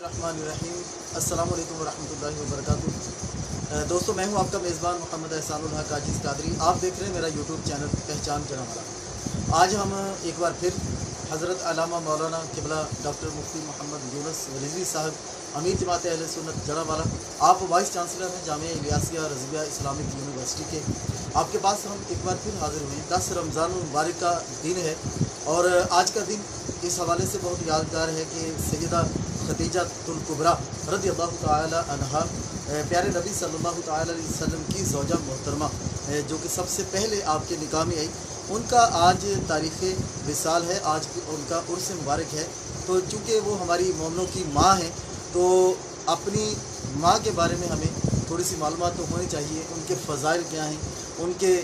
बिस्मिल्लाहिर्रहमानिर्रहीम। अस्सलाम वालेकुम वरहमतुल्लाहि वबरकातुहू। दोस्तों, मैं हूं आपका मेज़बान मोहम्मद एहसानुल हक आजिज़ कादरी। आप देख रहे हैं मेरा यूट्यूब चैनल पहचान जनावाला। आज हम एक बार फिर हज़रत अल्लामा मौलाना क़िबला डॉक्टर मुफ्ती मोहम्मद यूनुस रिज़वी साहब, अमीर जमात अहले सुन्नत जनावाला, आप वाइस चांसलर हैं जामिया इलियासिया रज़विया इस्लामिक यूनिवर्सिटी के। आपके पास हम एक बार फिर हाज़िर हुए हैं। 10 रमज़ान मुबारक का दिन है और आज का दिन इस हवाले से बहुत यादगार है कि सैयदा खदीजतुल कुबरा रज़ियल्लाहु ताला अन्हा, प्यारे नबी सल्लल्लाहु ताला अलैहि वसल्लम की ज़ौजा मोहतरमा, जो कि सबसे पहले आपके निकाह में आई, उनका आज तारीख़ विसाल है। आज उनका उर्स मुबारक है। तो चूँकि वो हमारी मोमनों की माँ हैं, तो अपनी माँ के बारे में हमें थोड़ी सी मालूमात तो होनी चाहिए। उनके फ़ज़ाइल क्या हैं, उनके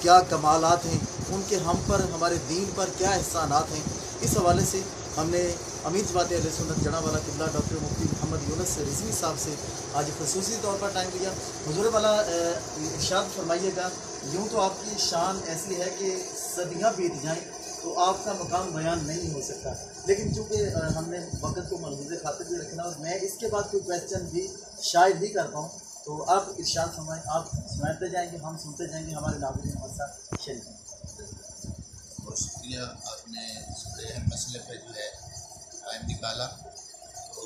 क्या कमालात हैं, उनके हम पर, हमारे दीन पर क्या एहसानात हैं। इस हवाले से हमने अमीर जमात अहले सुन्नत जनावाला क़िबला डॉक्टर मुफ्ती मोहम्मद यूनुस रिज़वी साहब से आज ख़ुसूसी तौर पर टाइम लिया। हुज़ूर वाला इरशाद फरमाइएगा। यूँ तो आपकी शान ऐसी है कि सदियाँ बीत जाएँ तो आपका मकाम बयान नहीं हो सकता, लेकिन चूँकि हमने वक़्त को मलहूज़े खातिर भी रखना और मैं इसके बाद कोई क्वेश्चन भी शायद ही कर पाऊँ, तो आप इरशाद फरमाएँ। आप सुनाते जाएंगे, हम सुनते जाएंगे, हमारे नाज़रीन हमारे साथ शेयर करें। बहुत शुक्रिया, आपने इस बड़े अहम मसले पर जो है टाइम निकाला। तो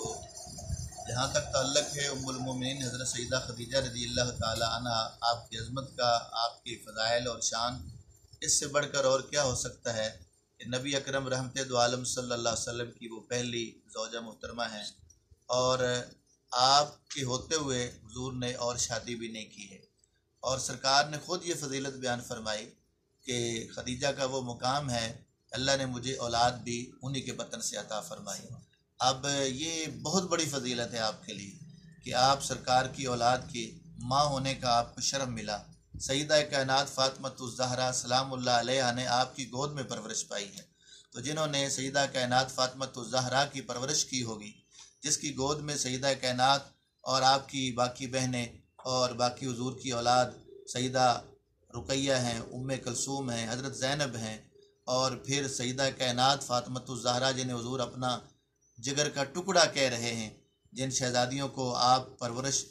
जहाँ तक ताल्लुक़ है उम्मुल मोमिनीन हज़रत सैयदा खदीजा रज़ियल्लाहु ताला अन्हा, आपकी अज़मत का, आपकी फ़ज़ाइल और शान, इससे बढ़कर और क्या हो सकता है कि नबी अकरम रहमत दो आलम सल्लल्लाहु अलैहि वसल्लम की वो पहली ज़ौजा मोहतरमा हैं और आपके होते हुए हुज़ूर ने और शादी भी नहीं की है। और सरकार ने ख़ुद ये फ़जीलत बयान फरमाई कि खदीजा का वो मुकाम है, अल्लाह ने मुझे औलाद भी उन्हीं के बतन से अता फरमाई। अब ये बहुत बड़ी फ़जीलत है आपके लिए कि आप सरकार की औलाद की माँ होने का आपको शर्फ मिला। सईदा कायनात फ़ातिमतुज़ ज़हरा सलामुल्लाह अलैहा ने आपकी गोद में परवरिश पाई है। तो जिन्होंने सईदा कायनात फ़ातिमतुज़ ज़हरा की परवरिश की होगी, जिसकी गोद में सईदा कायनात और आपकी बाकी बहनें और बाकी हुज़ूर की औलाद सईदा रुकैया हैं, उम्मे कलसूम हैं, हज़रत ज़ैनब हैं, और फिर सईदा कायनात फ़ातिमतुज़ ज़हरा जिन्हें हुज़ूर अपना जिगर का टुकड़ा कह रहे हैं, जिन शहज़ादियों को आप परवरिश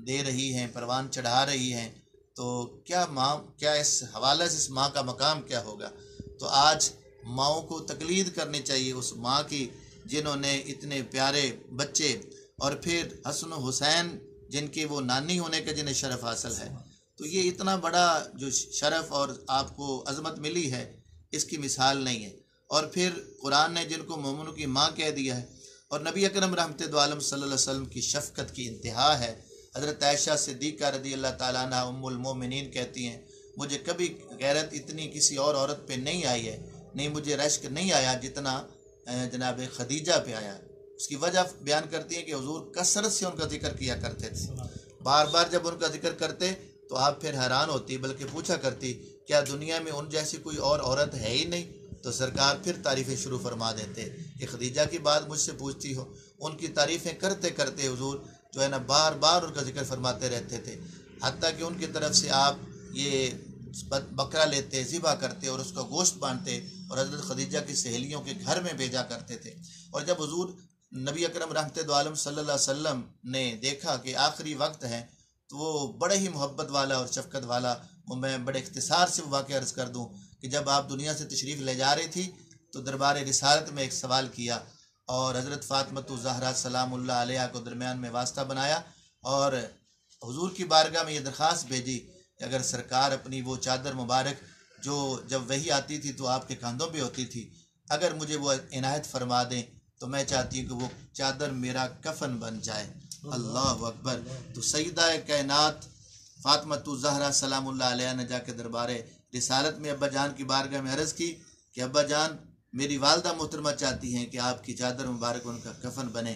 दे रही हैं, परवान चढ़ा रही हैं, तो क्या माँ, क्या इस हवाले से इस माँ का मकाम क्या होगा। तो आज माँओं को तकलीद करनी चाहिए उस माँ की जिन्होंने इतने प्यारे बच्चे और फिर हसन हुसैन जिनकी वो नानी होने का जिन्हें शरफ़ हासिल है। तो ये इतना बड़ा जो शरफ़ और आपको अज़मत मिली है, इसकी मिसाल नहीं है। और फिर कुरान ने जिनको मोमिनों की माँ कह दिया है, और नबी अकरम रहमत दो आलम सल्लल्लाहु अलैहि वसल्लम की शफ़क़त की इंतहा है। हज़रत आयशा सिद्दीक़ा रज़ियल्लाहु ताला अन्हा उम्मुल मोमिनीन कहती हैं, मुझे कभी गैरत इतनी किसी और औरत पे नहीं आई है, नहीं मुझे रश्क नहीं आया जितना जनाब खदीजा पे आया। उसकी वजह बयान करती हैं कि हुज़ूर कसरत से उनका जिक्र किया करते थे। बार बार जब उनका जिक्र करते तो आप फिर हैरान होती, बल्कि पूछा करती क्या दुनिया में उन जैसी कोई और औरत है ही नहीं। तो सरकार फिर तारीफ़ें शुरू फरमा देते कि खदीजा की बात मुझसे पूछती हो। उनकी तारीफ़ें करते करते हुज़ूर जो है ना बार बार उनका जिक्र फरमाते रहते थे, हत्ता कि उनकी तरफ से आप ये बकरा लेते, ज़िबा करते और उसका गोश्त बांधते और हज़रत खदीजा की सहेलियों के घर में भेजा करते थे। और जब हुज़ूर नबी अकरम रहमत दो आलम सल्लल्लाहु अलैहि वसल्लम ने देखा कि आखिरी वक्त है, तो वो बड़े ही मोहब्बत वाला और शफ़क़त वाला, वो मैं बड़े इख्तिसार से वाक़या अर्ज़ कर दूँ कि जब आप दुनिया से तशरीफ़ ले जा रही थी तो दरबार रिसालत में एक सवाल किया और हज़रत फ़ातिमतुज़ ज़हरा सलामुल्लाह अलैहा को दरमियान में वास्ता बनाया और हुज़ूर की बारगाह में ये दरख्वास्त भेजी कि अगर सरकार अपनी वो चादर मुबारक जो जब वही आती थी तो आपके कंधों पे होती थी, अगर मुझे वो इनायत फरमा दें तो मैं चाहती हूँ कि वो चादर मेरा कफन बन जाए। अल्लाह अकबर। तो सईदा कायनात फ़ातिमतुज़ ज़हरा सलामुल्लाह अलैहा ने जाके दरबार रिसालत में अब्बा जान की बारगाह में अर्ज़ की कि अब्बा जान, मेरी वालदा मोहतरमा चाहती हैं कि आपकी चादर मुबारक उनका कफन बने।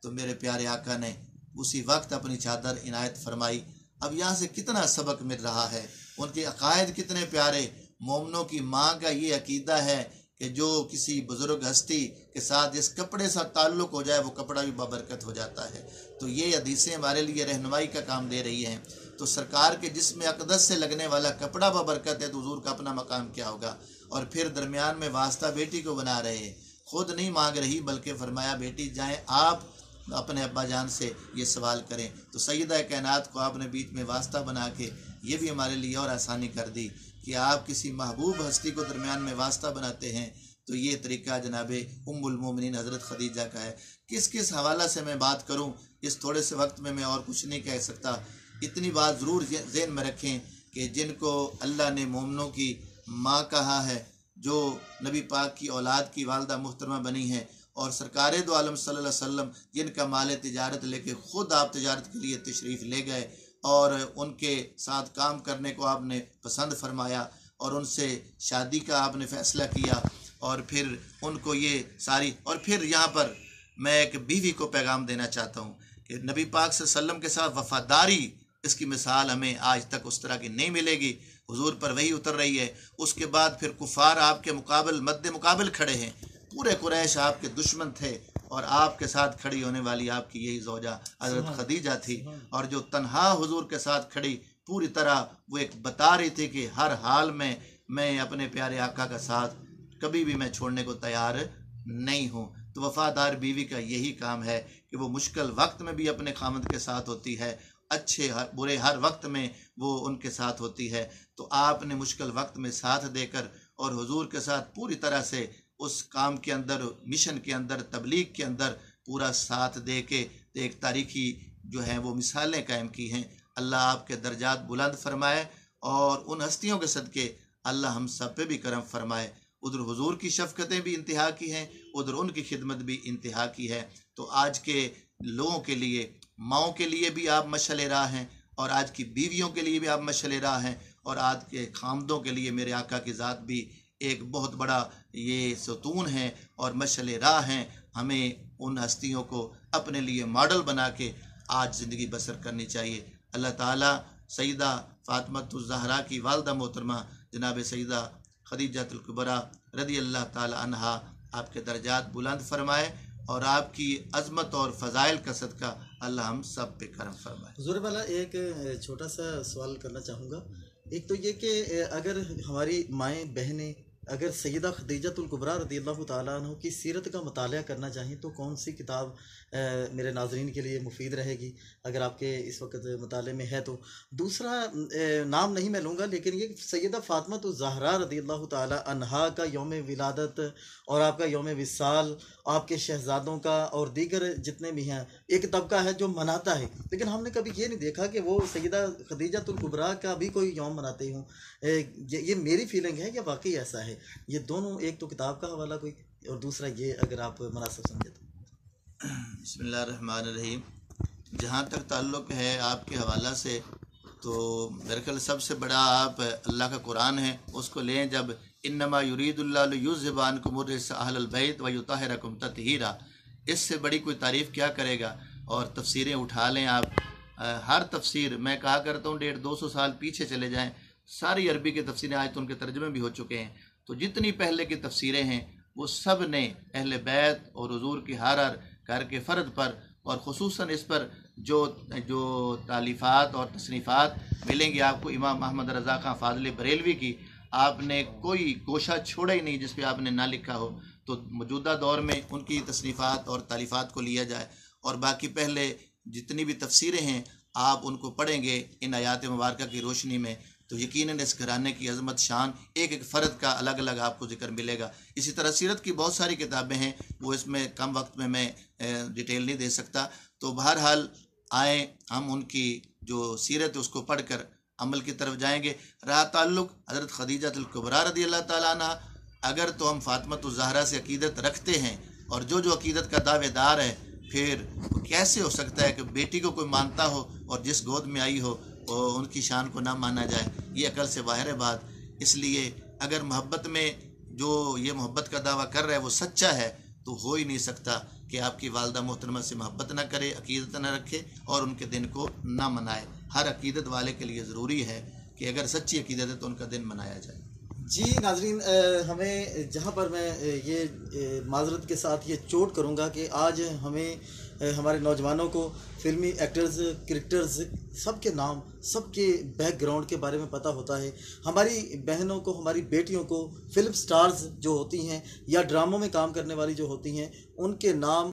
तो मेरे प्यारे आका ने उसी वक्त अपनी चादर इनायत फरमाई। अब यहाँ से कितना सबक मिल रहा है, उनके अकायद कितने प्यारे। मोमनों की माँ का ये अकीदा है कि जो किसी बुज़ुर्ग हस्ती के साथ जिस कपड़े से ताल्लुक़ हो जाए वो कपड़ा भी बाबरकत हो जाता है। तो ये हदीसें हमारे लिए रहनुमाई का काम दे रही हैं। तो सरकार के जिस्म अक़दस से लगने वाला कपड़ा बाबरकत है, तो हुज़ूर का अपना मकाम क्या होगा। और फिर दरमियान में वास्ता बेटी को बना रहे हैं, खुद नहीं मांग रही, बल्कि फरमाया बेटी जाएं आप अपने अब्बा जान से ये सवाल करें। तो सैयदा कायनात को आपने बीच में वास्ता बना के ये भी हमारे लिए और आसानी कर दी कि आप किसी महबूब हस्ती को दरमियान में वास्ता बनाते हैं। तो ये तरीका जनाब उम्मुल मोमिनीन हज़रत खदीजा का है। किस किस हवाला से मैं बात करूं, इस थोड़े से वक्त में मैं और कुछ नहीं कह सकता। इतनी बात ज़रूर ज़हन में रखें कि जिनको अल्लाह ने मोमिनों की माँ कहा है, जो नबी पाक की औलाद की वालदा मुहतरमा बनी है, और सरकार दो आलम सल्लल्लाहु अलैहि वसल्लम जिनका माल तिजारत लेके ख़ुद आप तिजारत के लिए तशरीफ़ ले गए और उनके साथ काम करने को आपने पसंद फरमाया और उनसे शादी का आपने फ़ैसला किया, और फिर उनको ये सारी, और फिर यहाँ पर मैं एक बीवी को पैगाम देना चाहता हूँ कि नबी पाक सल्लल्लाहु अलैहि वसल्लम के साथ वफ़ादारी, इसकी मिसाल हमें आज तक उस तरह की नहीं मिलेगी। हुजूर पर वही उतर रही है, उसके बाद फिर कुफ़ार आपके मद्दे मुकाबिल खड़े हैं, पूरे कुरैश आपके दुश्मन थे और आपके साथ खड़ी होने वाली आपकी यही ज़ौजा हज़रत खदीजा थी, और जो तन्हा हुजूर के साथ खड़ी पूरी तरह वो एक बता रही थी कि हर हाल में मैं अपने प्यारे आका का साथ कभी भी मैं छोड़ने को तैयार नहीं हूँ। तो वफ़ादार बीवी का यही काम है कि वो मुश्किल वक्त में भी अपने खामद के साथ होती है, अच्छे बुरे हर वक्त में वो उनके साथ होती है। तो आपने मुश्किल वक्त में साथ देकर और हुजूर के साथ पूरी तरह से उस काम के अंदर, मिशन के अंदर, तबलीग के अंदर पूरा साथ दे के एक तारीखी जो है वो मिसालें कायम की हैं। अल्लाह आपके दर्जात बुलंद फरमाए और उन हस्तियों के सदके अल्लाह हम सब पे भी करम फरमाए। उधर हुजूर की शफ़क़तें भी इंतहा की हैं, उधर उनकी खिदमत भी इंतहा की है। तो आज के लोगों के लिए, माओं के लिए भी आप मशअल राह हैं, और आज की बीवियों के लिए भी आप मशअल राह हैं, और आज के खामदों के लिए मेरे आका की ज़ात भी एक बहुत बड़ा ये सतून है और मशअल राह हैं। हमें उन हस्तियों को अपने लिए मॉडल बना के आज ज़िंदगी बसर करनी चाहिए। अल्लाह ताला सईदा फ़ातिमतुज़ ज़हरा की वालदा मोहतरमा जनाब सईदा खदीजतुल कुबरा रदी अल्लाह ताला अन्हा आपके दर्जात बुलंद फरमाए और आपकी अज़मत और फ़ज़ाइल का सदका अल्लाह हम सब पे करम फरमाए। हुज़ूर वाला एक छोटा सा सवाल करना चाहूँगा। एक तो ये कि अगर हमारी माएँ बहनें अगर सैयदा खदीजतुल कुबरा रज़ियल्लाहु ताला अन्हा की सीरत का मुताला करना चाहें तो कौन सी किताब मेरे नाज़रीन के लिए मुफीद रहेगी, अगर आपके इस वक्त मुताले में है तो? दूसरा नाम नहीं मैं लूँगा, लेकिन ये सैयदा फ़ातिमतुज़ ज़हरा रज़ियल्लाहु ताला अन्हा का यौम विलादत और आपका यौम विसाल, आपके शहज़ादों का और दीगर जितने भी हैं, एक तबका है जो मनाता है, लेकिन हमने कभी ये नहीं देखा कि वो सैयदा खदीजतुल कुबरा का भी कोई यौम मनाते हों। ये मेरी फीलिंग है कि वाकई ऐसा है। ये दोनों, एक तो किताब का हवाला कोई और दूसरा ये अगर आप मुनासिब समझे तो। बिस्मिल्लाहिर्रहमानिर्रहीम। जहाँ तक ताल्लुक़ है आपके हवाला से, तो मेरे ख्याल सबसे बड़ा आप अल्लाह का कुरान है, उसको लें। जब इन्नमा युरीदुल्लाहु लियुज़हिबा अन्कुम अर्रिज्सा अहलल बैत व युतहिरकुम तत्हीरा, इससे बड़ी कोई तारीफ़ क्या करेगा। और तफसीरें उठा लें आप, हर तफसीर मैं कहा करता हूँ 150-200 साल पीछे चले जाएँ, सारी अरबी की तफसीरें आज तो उनके तर्जुमे भी हो चुके हैं। तो जितनी पहले की तफसीरें हैं वो सब ने अहले बैत और हुजूर की हर घर के फ़र्द पर और ख़ुसूसन इस पर जो तालीफ़ात और तसनीफ़ात मिलेंगी आपको इमाम अहमद रज़ा खां फ़ाज़िल बरेलवी की, आपने कोई गोशा छोड़ा ही नहीं जिस पे आपने ना लिखा हो। तो मौजूदा दौर में उनकी तसनीफ़ात और तालीफ़ात को लिया जाए, और बाकी पहले जितनी भी तफसीरें हैं आप उनको पढ़ेंगे इन आयात मुबारक की रोशनी में, तो यकीनन इस घराने की अज़मत शान एक एक फ़र्द का अलग अलग आपको ज़िक्र मिलेगा। इसी तरह सीरत की बहुत सारी किताबें हैं, वो इसमें कम वक्त में मैं डिटेल नहीं दे सकता। तो बहरहाल आए हम उनकी जो सीरत है उसको पढ़ कर अमल की तरफ जाएंगे। रहा ताल्लुक़ हज़रत खदीजतुल कुबरा रज़ियल्लाहु ताला अन्हा, अगर तो हम फ़ातिमतुज़ ज़हरा से अक़ीदत रखते हैं और जो अक़ीदत का दावेदार है, फिर कैसे हो सकता है कि बेटी को कोई मानता हो और जिस गोद में आई हो और उनकी शान को ना माना जाए। ये अकल से बाहर है बात। इसलिए अगर मोहब्बत में जो ये मोहब्बत का दावा कर रहा है वो सच्चा है, तो हो ही नहीं सकता कि आपकी वालदा मोहतरमा से मोहब्बत ना करे, अक़ीदत ना रखे और उनके दिन को ना मनाए। हर अक़ीदत वाले के लिए ज़रूरी है कि अगर सच्ची अक़ीदत है तो उनका दिन मनाया जाए। जी नाज़रीन, हमें जहाँ पर मैं ये माज़रत के साथ ये चोट करूँगा कि आज हमें हमारे नौजवानों को फिल्मी एक्टर्स, क्रिकेटर्स سب کے نام، سب کے بیک گراؤنڈ کے بارے میں پتہ ہوتا ہے. ہماری بہنوں کو، ہماری بیٹیوں کو فلم سٹارز جو ہوتی ہیں یا ڈراموں میں کام کرنے والی جو ہوتی ہیں، ان کے نام